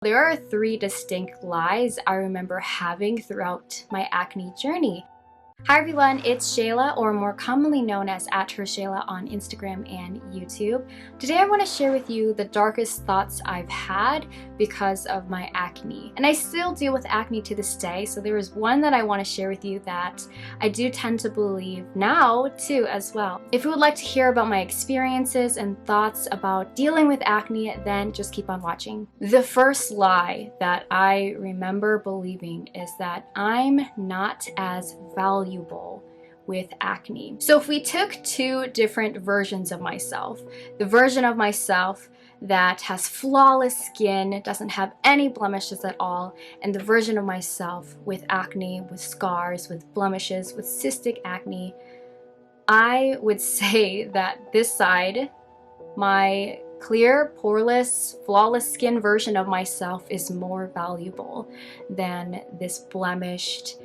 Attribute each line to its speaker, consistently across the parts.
Speaker 1: There are three distinct lies I remember having throughout my acne journey. Hi everyone, it's Shayla, or more commonly known as @hershayla on Instagram and YouTube. Today I want to share with you the darkest thoughts I've had because of my acne. And I still deal with acne to this day, so there is one that I want to share with you that I do tend to believe now too as well. If you would like to hear about my experiences and thoughts about dealing with acne, then just keep on watching. The first lie that I remember believing is that I'm not as valuable with acne. So if we took two different versions of myself, the version of myself that has flawless skin, doesn't have any blemishes at all, and the version of myself with acne, with scars, with blemishes, with cystic acne, I would say that this side, my clear, poreless, flawless skin version of myself is more valuable than this blemished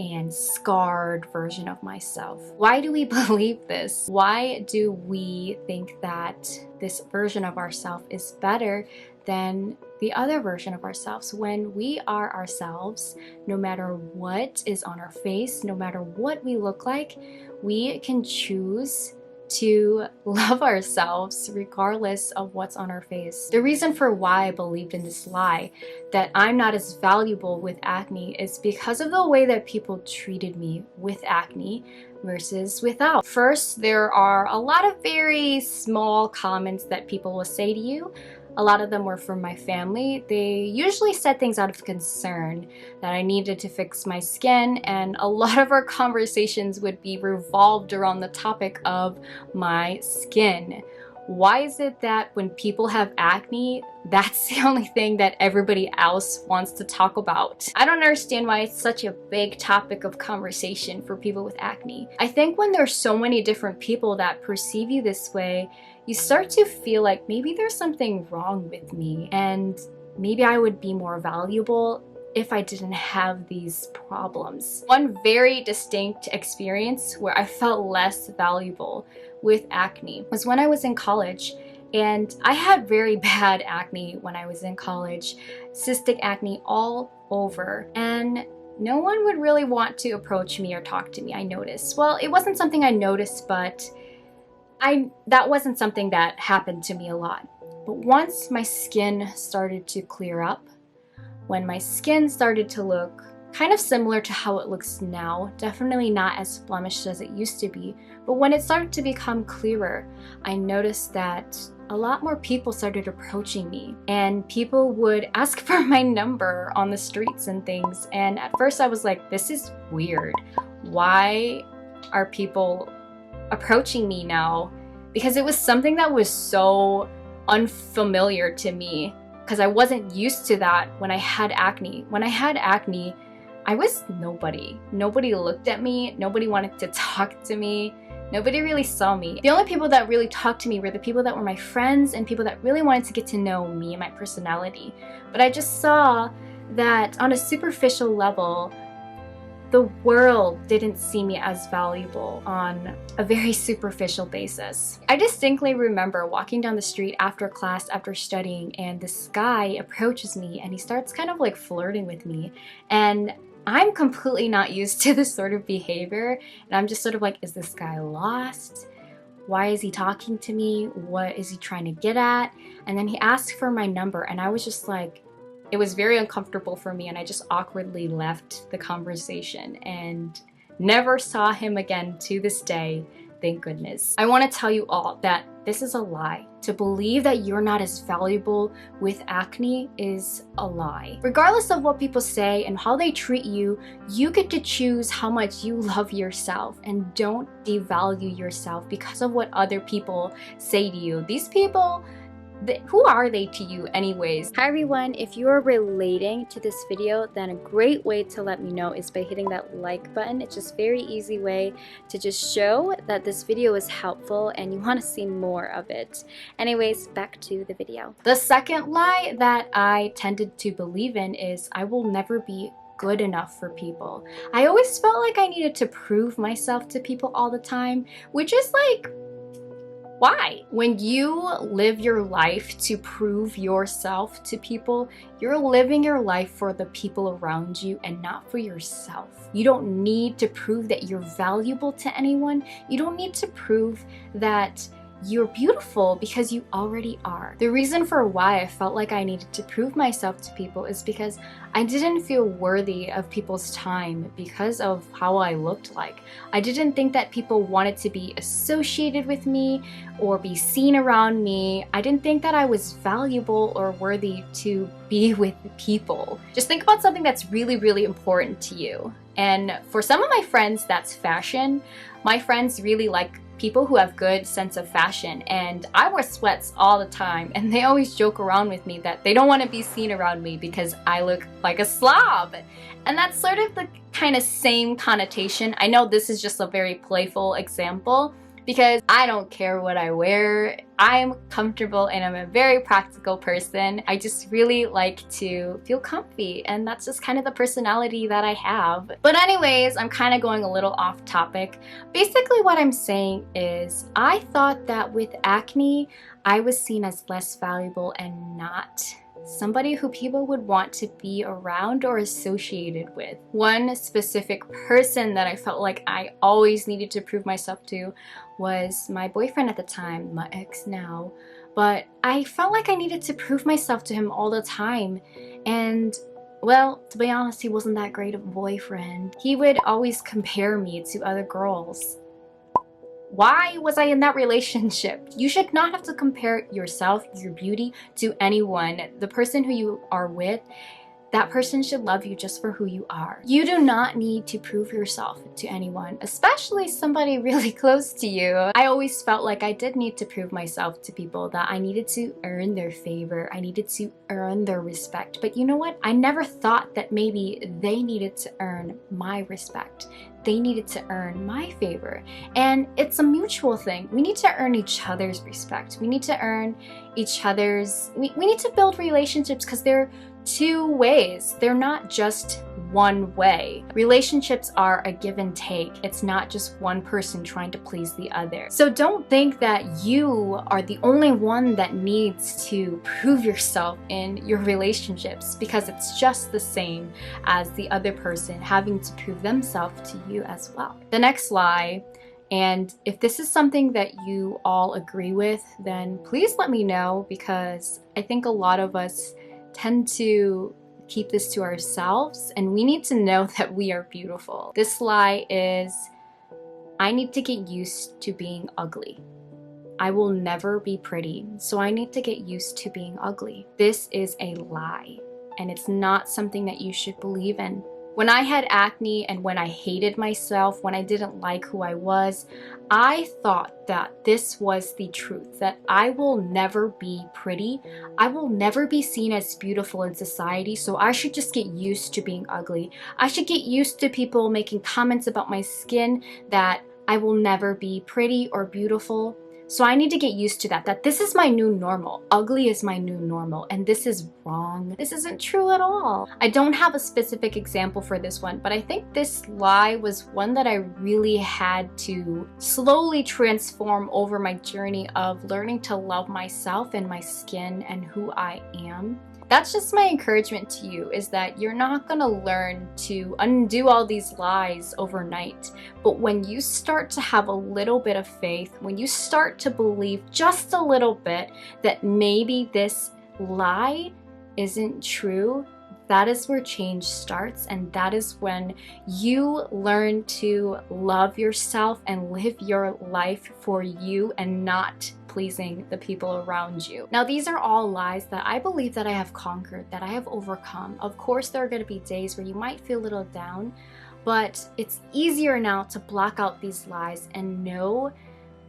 Speaker 1: and scarred version of myself. Why do we believe this? Why do we think that this version of ourselves is better than the other version of ourselves when we are ourselves? No matter what is on our face, no matter what we look like, we can choose to love ourselves regardless of what's on our face. The reason for why I believed in this lie that I'm not as valuable with acne is because of the way that people treated me with acne versus without. First, there are a lot of very small comments that people will say to you. A lot of them were from my family. They usually said things out of concern that I needed to fix my skin, and a lot of our conversations would be revolved around the topic of my skin. Why is it that when people have acne, that's the only thing that everybody else wants to talk about? I don't understand why it's such a big topic of conversation for people with acne. I think when there's so many different people that perceive you this way, you start to feel like maybe there's something wrong with me and maybe I would be more valuable if I didn't have these problems. One very distinct experience where I felt less valuable with acne was when I was in college. And I had very bad acne when I was in college, cystic acne all over, and no one would really want to approach me or talk to me, I noticed. Well, it wasn't something I noticed, but that wasn't something that happened to me a lot. But once my skin started to clear up, when my skin started to look kind of similar to how it looks now, definitely not as blemished as it used to be, but when it started to become clearer, I noticed that a lot more people started approaching me, and people would ask for my number on the streets and things. And at first I was like, this is weird. Why are people approaching me now? Because it was something that was so unfamiliar to me, because I wasn't used to that when I had acne. When I had acne, I was nobody. Nobody looked at me. Nobody wanted to talk to me. Nobody really saw me. The only people that really talked to me were the people that were my friends and people that really wanted to get to know me and my personality. But I just saw that on a superficial level, the world didn't see me as valuable on a very superficial basis. I distinctly remember walking down the street after class, after studying, and this guy approaches me and he starts kind of like flirting with me. And I'm completely not used to this sort of behavior. And I'm just sort of like, is this guy lost? Why is he talking to me? What is he trying to get at? And then he asked for my number, and I was just like, it was very uncomfortable for me, and I just awkwardly left the conversation and never saw him again to this day, thank goodness. I want to tell you all that this is a lie. To believe that you're not as valuable with acne is a lie. Regardless of what people say and how they treat you, you get to choose how much you love yourself, and don't devalue yourself because of what other people say to you. These people, who are they to you anyways? Hi everyone, if you are relating to this video, then a great way to let me know is by hitting that like button. It's just a very easy way to just show that this video is helpful and you want to see more of it. Anyways, back to the video. The second lie that I tended to believe in is I will never be good enough for people. I always felt like I needed to prove myself to people all the time, which is like Why? When you live your life to prove yourself to people, you're living your life for the people around you and not for yourself. You don't need to prove that you're valuable to anyone. You don't need to prove that you're beautiful, because you already are. The reason for why I felt like I needed to prove myself to people is because I didn't feel worthy of people's time because of how I looked like. I didn't think that people wanted to be associated with me or be seen around me. I didn't think that I was valuable or worthy to be with people. Just think about something that's really, really important to you. And for some of my friends, that's fashion. My friends really like people who have good sense of fashion, and I wear sweats all the time, and they always joke around with me that they don't want to be seen around me because I look like a slob. And that's sort of the kind of same connotation. I know this is just a very playful example because I don't care what I wear. I'm comfortable and I'm a very practical person. I just really like to feel comfy, and that's just kind of the personality that I have. But anyways, I'm kind of going a little off topic. Basically what I'm saying is I thought that with acne, I was seen as less valuable and not somebody who people would want to be around or associated with. One specific person that I felt like I always needed to prove myself to was my boyfriend at the time, my ex now. But I felt like I needed to prove myself to him all the time. And well, to be honest, he wasn't that great of a boyfriend. He would always compare me to other girls. Why was I in that relationship? You should not have to compare yourself, your beauty, to anyone. The person who you are with, that person should love you just for who you are. You do not need to prove yourself to anyone, especially somebody really close to you. I always felt like I did need to prove myself to people, that I needed to earn their favor. I needed to earn their respect. But you know what? I never thought that maybe they needed to earn my respect. They needed to earn my favor. And it's a mutual thing. We need to earn each other's respect. We need to earn each other's, we need to build relationships because they're two ways. They're not just one way. Relationships are a give and take. It's not just one person trying to please the other. So don't think that you are the only one that needs to prove yourself in your relationships, because it's just the same as the other person having to prove themselves to you as well. The next lie, and if this is something that you all agree with, then please let me know, because I think a lot of us tend to keep this to ourselves, and we need to know that we are beautiful. This lie is, I need to get used to being ugly. I will never be pretty, so I need to get used to being ugly. This is a lie, and it's not something that you should believe in. When I had acne and when I hated myself, when I didn't like who I was, I thought that this was the truth, that I will never be pretty. I will never be seen as beautiful in society, so I should just get used to being ugly. I should get used to people making comments about my skin that I will never be pretty or beautiful. So I need to get used to that this is my new normal. Ugly is my new normal, and this is wrong. This isn't true at all. I don't have a specific example for this one, but I think this lie was one that I really had to slowly transform over my journey of learning to love myself and my skin and who I am. That's just my encouragement to you, is that you're not gonna learn to undo all these lies overnight. But when you start to have a little bit of faith, when you start to believe just a little bit that maybe this lie isn't true, that is where change starts, and that is when you learn to love yourself and live your life for you and not pleasing the people around you. Now, these are all lies that I believe that I have conquered, that I have overcome. Of course, there are going to be days where you might feel a little down, but it's easier now to block out these lies and know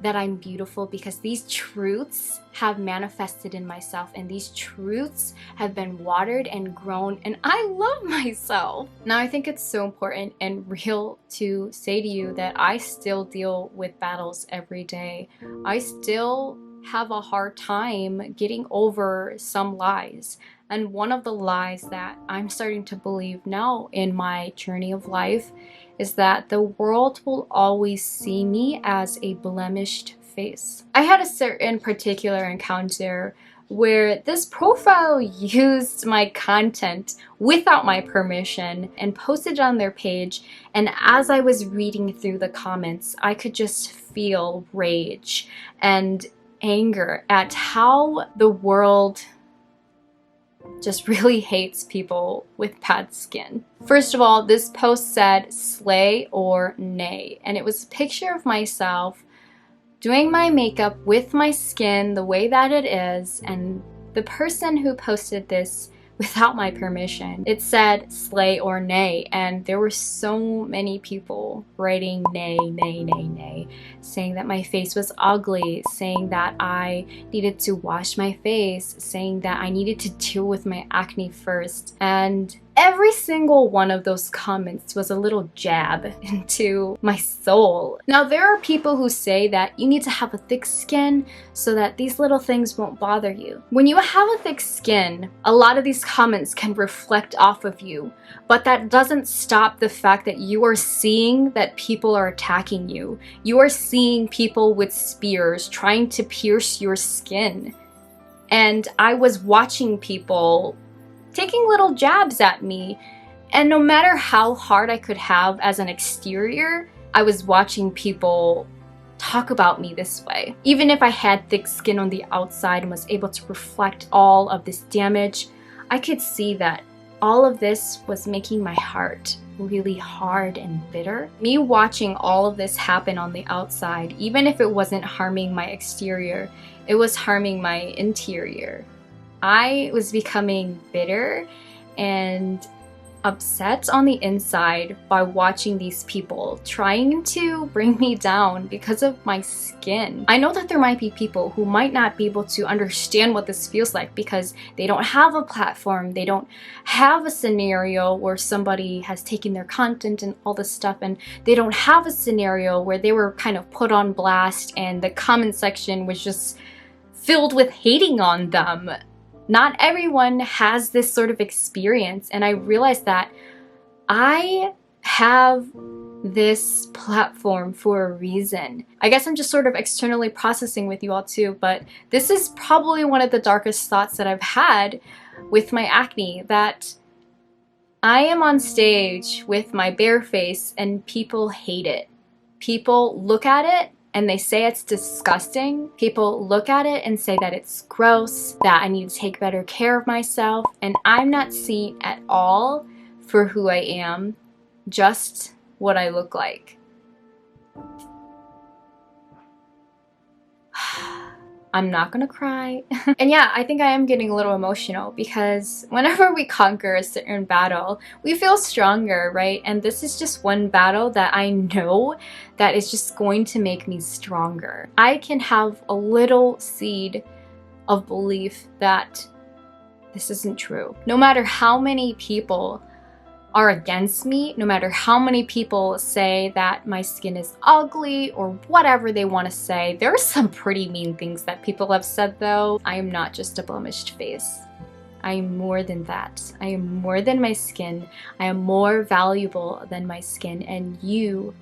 Speaker 1: that I'm beautiful, because these truths have manifested in myself, and these truths have been watered and grown, and I love myself. Now, I think it's so important and real to say to you that I still deal with battles every day. I still have a hard time getting over some lies. And one of the lies that I'm starting to believe now in my journey of life is that the world will always see me as a blemished face. I had a certain particular encounter where this profile used my content without my permission and posted it on their page, and as I was reading through the comments, I could just feel rage and anger at how the world just really hates people with bad skin. First of all, this post said slay or nay, and it was a picture of myself doing my makeup with my skin the way that it is, and the person who posted this without my permission, it said slay or nay, and there were so many people writing nay, nay, nay, nay, saying that my face was ugly, saying that I needed to wash my face, saying that I needed to deal with my acne first, and every single one of those comments was a little jab into my soul. Now, there are people who say that you need to have a thick skin so that these little things won't bother you. When you have a thick skin, a lot of these comments can reflect off of you, but that doesn't stop the fact that you are seeing that people are attacking you. You are seeing people with spears trying to pierce your skin. And I was watching people taking little jabs at me, and no matter how hard I could have as an exterior, I was watching people talk about me this way. Even if I had thick skin on the outside and was able to reflect all of this damage, I could see that all of this was making my heart really hard and bitter. Me watching all of this happen on the outside, even if it wasn't harming my exterior, it was harming my interior. I was becoming bitter and upset on the inside by watching these people trying to bring me down because of my skin. I know that there might be people who might not be able to understand what this feels like because they don't have a platform, they don't have a scenario where somebody has taken their content and all this stuff, and they don't have a scenario where they were kind of put on blast and the comment section was just filled with hating on them. Not everyone has this sort of experience, and I realized that I have this platform for a reason. I guess I'm just sort of externally processing with you all too, but this is probably one of the darkest thoughts that I've had with my acne, that I am on stage with my bare face and people hate it. People look at it and they say it's disgusting. People look at it and say that it's gross, that I need to take better care of myself, and I'm not seen at all for who I am, just what I look like. I'm not gonna cry. And yeah, I think I am getting a little emotional because whenever we conquer a certain battle, we feel stronger, right? And this is just one battle that I know that is just going to make me stronger. I can have a little seed of belief that this isn't true. No matter how many people are against me, no matter how many people say that my skin is ugly or whatever they want to say. There are some pretty mean things that people have said though. I am not just a blemished face. I am more than that. I am more than my skin. I am more valuable than my skin, and you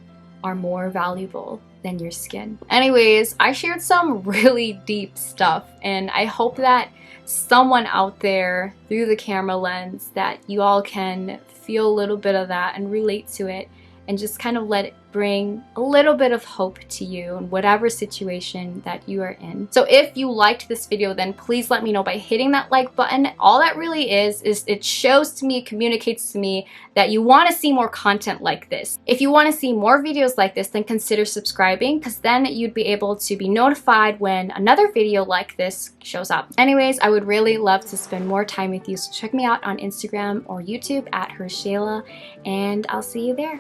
Speaker 1: are more valuable than your skin. Anyways, I shared some really deep stuff, and I hope that someone out there through the camera lens, that you all can feel a little bit of that and relate to it, and just kind of let it bring a little bit of hope to you in whatever situation that you are in. So if you liked this video, then please let me know by hitting that like button. All that really is it shows to me, it communicates to me that you want to see more content like this. If you want to see more videos like this, then consider subscribing, because then you'd be able to be notified when another video like this shows up. Anyways, I would really love to spend more time with you, so check me out on Instagram or YouTube at Hershayla, and I'll see you there.